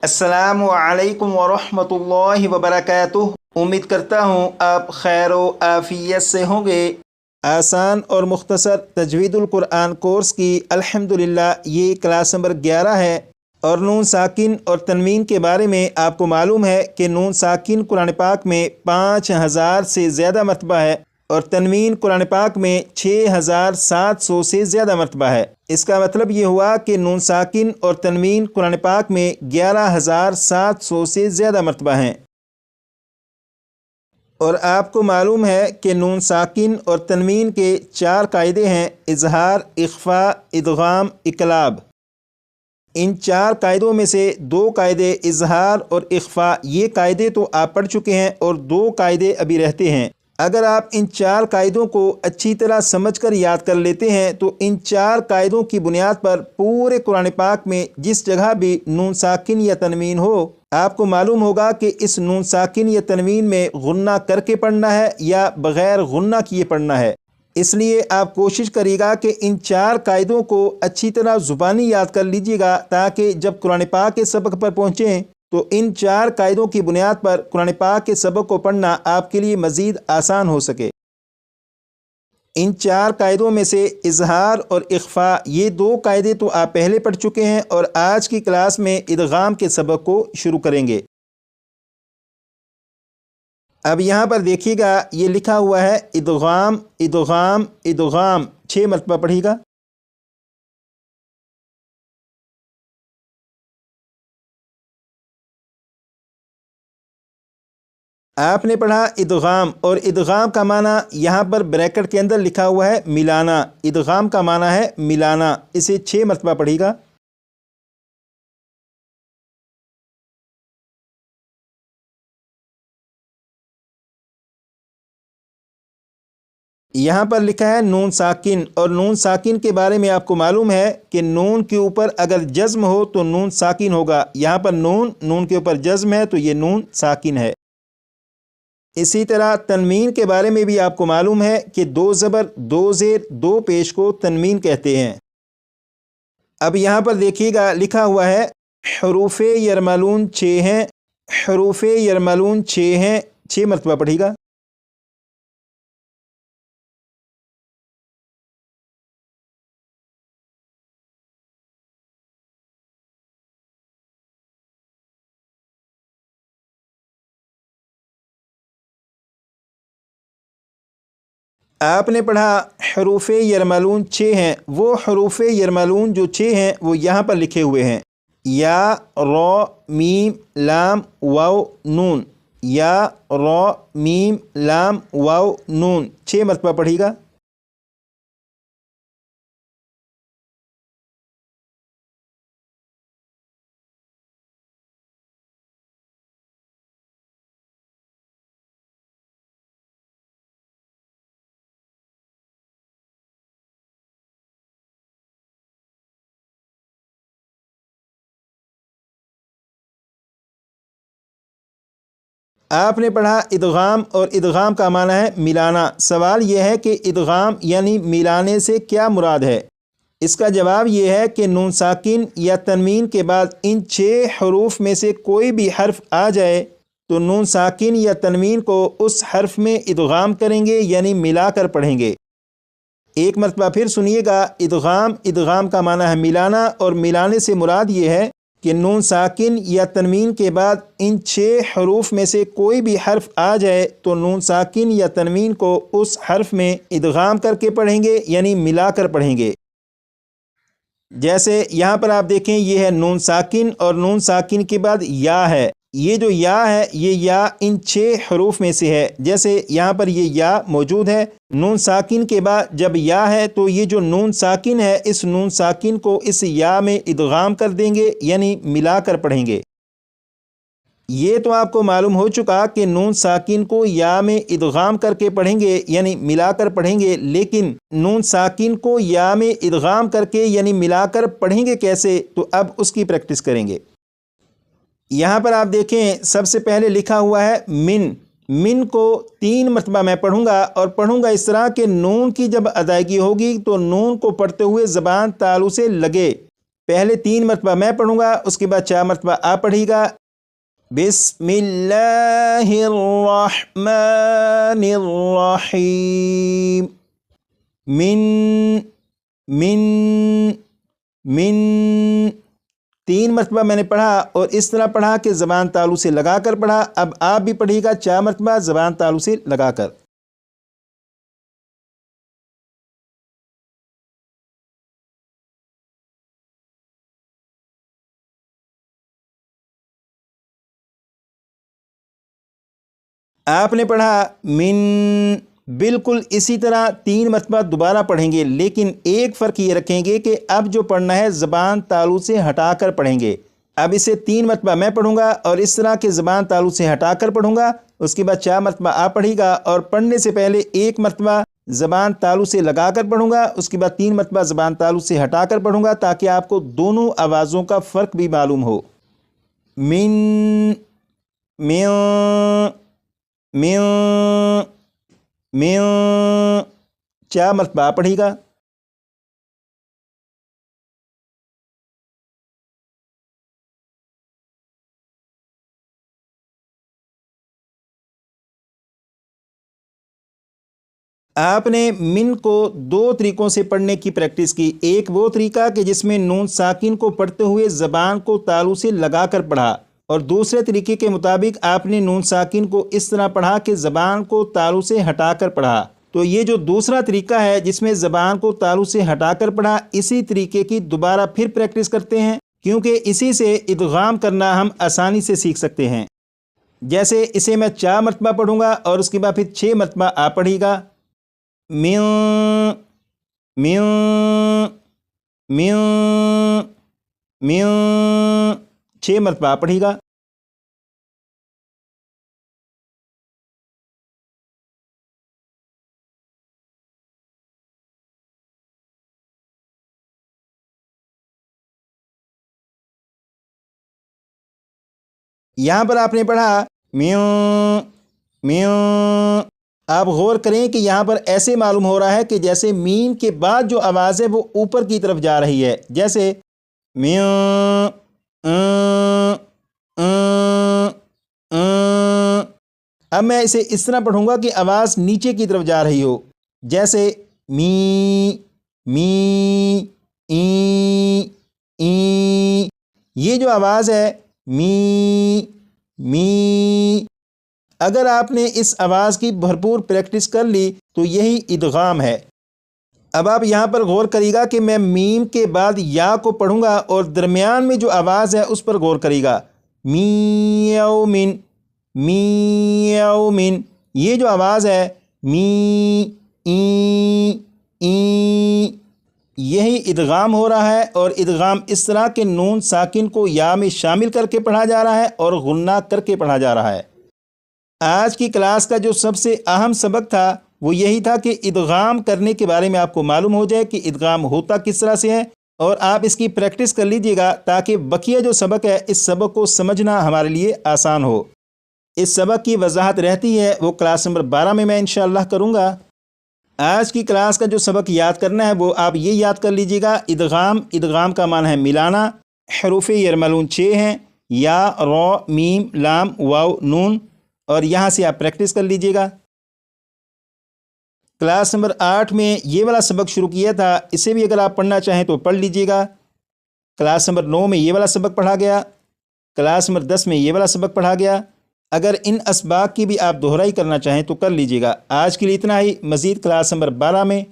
अस्सलामु अलैकुम वरहमतुल्लाहि वबरकातुह। उम्मीद करता हूँ आप खैर व आफियत से होंगे। आसान और मुख्तसर तजवीदुल कुरान कोर्स की अल्हम्दुलिल्लाह ये क्लास नंबर 11 है। और नून साकिन और तनवीन के बारे में आपको मालूम है कि नून साकिन कुरान पाक में 5000 से ज़्यादा मरतबा है और तनवीन कुरान पाक में 6700 से ज़्यादा मरतबा है। इसका मतलब ये हुआ कि नून साकिन और तनवीन कुरान पाक में 11700 से ज़्यादा मरतबा हैं। और आपको मालूम है कि नून साकिन और तनवीन के 4 कायदे हैं: इजहार, इख्फा, इदगाम, इकलाब। इन 4 कायदों में से 2 कायदे इजहार और इख्फा ये कायदे तो आप पढ़ चुके हैं और 2 कायदे अभी रहते हैं। अगर आप इन 4 कायदों को अच्छी तरह समझकर याद कर लेते हैं तो इन 4 कायदों की बुनियाद पर पूरे कुरान पाक में जिस जगह भी नून साकिन या तनवीन हो, आपको मालूम होगा कि इस नून साकिन या तनवीन में गुन्ना करके पढ़ना है या बग़ैर गुन्ना किए पढ़ना है। इसलिए आप कोशिश करिएगा कि इन 4 कायदों को अच्छी तरह ज़ुबानी याद कर लीजिएगा ताकि जब कुरान पाक के सबक पर पहुँचें तो इन 4 कायदों की बुनियाद पर कुरान पाक के सबक को पढ़ना आपके लिए मज़ीद आसान हो सके। इन 4 कायदों में से इजहार और इख्फा ये 2 कायदे तो आप पहले पढ़ चुके हैं और आज की क्लास में इदगाम के सबक को शुरू करेंगे। अब यहाँ पर देखिएगा, ये लिखा हुआ है इदगाम इदगाम इदगाम, 6 मरतबा पढ़िएगा। आपने पढ़ा इदगाम, और इदगाम का माना यहाँ पर ब्रैकेट के अंदर लिखा हुआ है मिलाना। इदगाम का माना है मिलाना। इसे 6 मरतबा पढ़िएगा। यहाँ पर लिखा है नून साकिन, और नून साकिन के बारे में आपको मालूम है कि नून के ऊपर अगर जज्म हो तो नून साकिन होगा। यहाँ पर नून के ऊपर जज्म है तो ये नून साकिन है। इसी तरह तनवीन के बारे में भी आपको मालूम है कि 2 ज़बर 2 ज़ेर 2 पेश को तनवीन कहते हैं। अब यहाँ पर देखिएगा, लिखा हुआ है हरूफ यरमलून 6 हैं। हरूफ यरमलून 6 हैं, 6 मरतबा पढ़िएगा। आपने पढ़ा हरूफ यरमलून 6 हैं। वो हरूफ यरमलून जो 6 हैं वो यहाँ पर लिखे हुए हैं: या, रॉ, मीम, लाम, वाव, नून। या, रॉ, मीम, लाम, वाव, नून, 6 मरतबा पढ़िएगा। आपने पढ़ा इदगाम, और इदगाम का माना है मिलाना। सवाल यह है कि इदगाम यानी मिलाने से क्या मुराद है। इसका जवाब यह है कि नून साकिन या तनवीन के बाद इन 6 हरूफ में से कोई भी हर्फ आ जाए तो नून साकिन या तनवीन को उस हर्फ में इदगाम करेंगे यानी मिलाकर पढ़ेंगे। एक मरतबा फिर सुनिएगा, इदगाम इदगाम का माना है मिलाना, और मिलाने से मुराद ये है कि नून साकिन या तनवीन के बाद इन 6 हरूफ में से कोई भी हर्फ आ जाए तो नून साकिन या तनवीन को उस हर्फ में इदगाम करके पढ़ेंगे यानी मिलाकर पढ़ेंगे। जैसे यहाँ पर आप देखें, ये है नून साकिन, और नून साकिन के बाद या है। ये जो या है, ये या इन 6 हरूफ में से है। जैसे यहाँ पर ये या मौजूद है, नून साकिन के बाद जब या है तो ये जो नून साकिन है, इस नून साकिन को इस या में इदगाम कर देंगे यानी मिलाकर पढ़ेंगे। ये तो आपको मालूम हो चुका कि नून साकिन को या में इदगाम करके पढ़ेंगे यानी मिलाकर पढ़ेंगे, लेकिन नून साकिन को या में इदगाम करके यानी मिलाकर पढ़ेंगे कैसे, तो अब उसकी प्रैक्टिस करेंगे। यहाँ पर आप देखें, सबसे पहले लिखा हुआ है मिन। मिन को 3 मरतबा मैं पढ़ूंगा, और पढ़ूंगा इस तरह कि नून की जब अदायगी होगी तो नून को पढ़ते हुए ज़बान तालु से लगे। پہلے 3 مرتبہ میں پڑھوں گا، اس کے بعد 4 مرتبہ آپ پڑھیے گا۔ بسم اللہ الرحمن الرحیم۔ من 3 مرتبہ میں نے پڑھا اور اس طرح پڑھا کہ زبان تالو سے لگا کر پڑھا۔ اب آپ بھی پڑھیے گا 4 مرتبہ زبان تالو سے لگا کر۔ آپ نے پڑھا من، بالکل اسی طرح 3 مرتبہ دوبارہ پڑھیں گے، لیکن ایک فرق یہ رکھیں گے کہ اب جو پڑھنا ہے زبان تالو سے ہٹا کر پڑھیں گے۔ اب اسے 3 مرتبہ میں پڑھوں گا اور اس طرح کے زبان تالو سے ہٹا کر پڑھوں گا، اس کے بعد 4 مرتبہ آپ پڑھیے گا اور پڑھنے سے پہلے 1 مرتبہ زبان تالو سے لگا کر پڑھوں گا، اس کے بعد 3 مرتبہ زبان تالو سے ہٹا کر پڑھوں گا تاکہ آپ کو دونوں آوازوں کا فرق بھی معلوم ہو۔ من 4 مرتبہ آپ پڑھیے گا۔ آپ نے من کو 2 طریقوں سے پڑھنے کی پریکٹس کی۔ ایک وہ طریقہ کہ جس میں نون ساکن کو پڑھتے ہوئے زبان کو تالو سے لگا کر پڑھا، اور دوسرے طریقے کے مطابق آپ نے نون ساکن کو اس طرح پڑھا کہ زبان کو تالو سے ہٹا کر پڑھا۔ تو یہ جو دوسرا طریقہ ہے جس میں زبان کو تالو سے ہٹا کر پڑھا، اسی طریقے کی دوبارہ پھر پریکٹس کرتے ہیں، کیونکہ اسی سے ادغام کرنا ہم آسانی سے سیکھ سکتے ہیں۔ جیسے اسے میں 4 مرتبہ پڑھوں گا اور اس کے بعد پھر 6 مرتبہ آپ پڑھیے گا۔ من 6 مرتبہ آپ پڑھیے گا۔ یہاں پر آپ نے پڑھا میوں۔ آپ غور کریں کہ یہاں پر ایسے معلوم ہو رہا ہے کہ جیسے میم کے بعد جو آواز ہے وہ اوپر کی طرف جا رہی ہے، جیسے میوں۔ اب میں اسے اس طرح پڑھوں گا کہ آواز نیچے کی طرف جا رہی ہو، جیسے می ای۔ یہ جو آواز ہے می، اگر آپ نے اس آواز کی بھرپور پریکٹس کر لی تو یہی ادغام ہے۔ اب آپ یہاں پر غور کریے گا کہ میں میم کے بعد یا کو پڑھوں گا اور درمیان میں جو آواز ہے اس پر غور کریے گا، میومن۔ یہ جو آواز ہے می ای، یہی ادغام ہو رہا ہے، اور ادغام اس طرح کہ نون ساکن کو یا میں شامل کر کے پڑھا جا رہا ہے اور غنہ کر کے پڑھا جا رہا ہے۔ آج کی کلاس کا جو سب سے اہم سبق تھا وہ یہی تھا کہ ادغام کرنے کے بارے میں آپ کو معلوم ہو جائے کہ ادغام ہوتا کس طرح سے ہے، اور آپ اس کی پریکٹس کر لیجئے گا تاکہ بقیہ جو سبق ہے اس سبق کو سمجھنا ہمارے لیے آسان ہو۔ اس سبق کی وضاحت رہتی ہے وہ کلاس نمبر 12 میں انشاءاللہ کروں گا۔ آج کی کلاس کا جو سبق یاد کرنا ہے وہ آپ یہ یاد کر لیجئے گا، ادغام کا معنی ہے ملانا۔ حروف یرملون 6 ہیں، یا، را، میم، لام، واو، نون، اور یہاں سے آپ پریکٹس کر لیجئے گا۔ کلاس نمبر 8 میں یہ والا سبق شروع کیا تھا، اسے بھی اگر آپ پڑھنا چاہیں تو پڑھ لیجئے گا۔ کلاس نمبر 9 میں یہ والا سبق پڑھا گیا، کلاس نمبر 10 میں یہ والا سبق پڑھا گیا۔ اگر ان اسباق کی بھی آپ دہرائی کرنا چاہیں تو کر لیجئے گا۔ آج کے لیے اتنا ہی، مزید کلاس نمبر 12 میں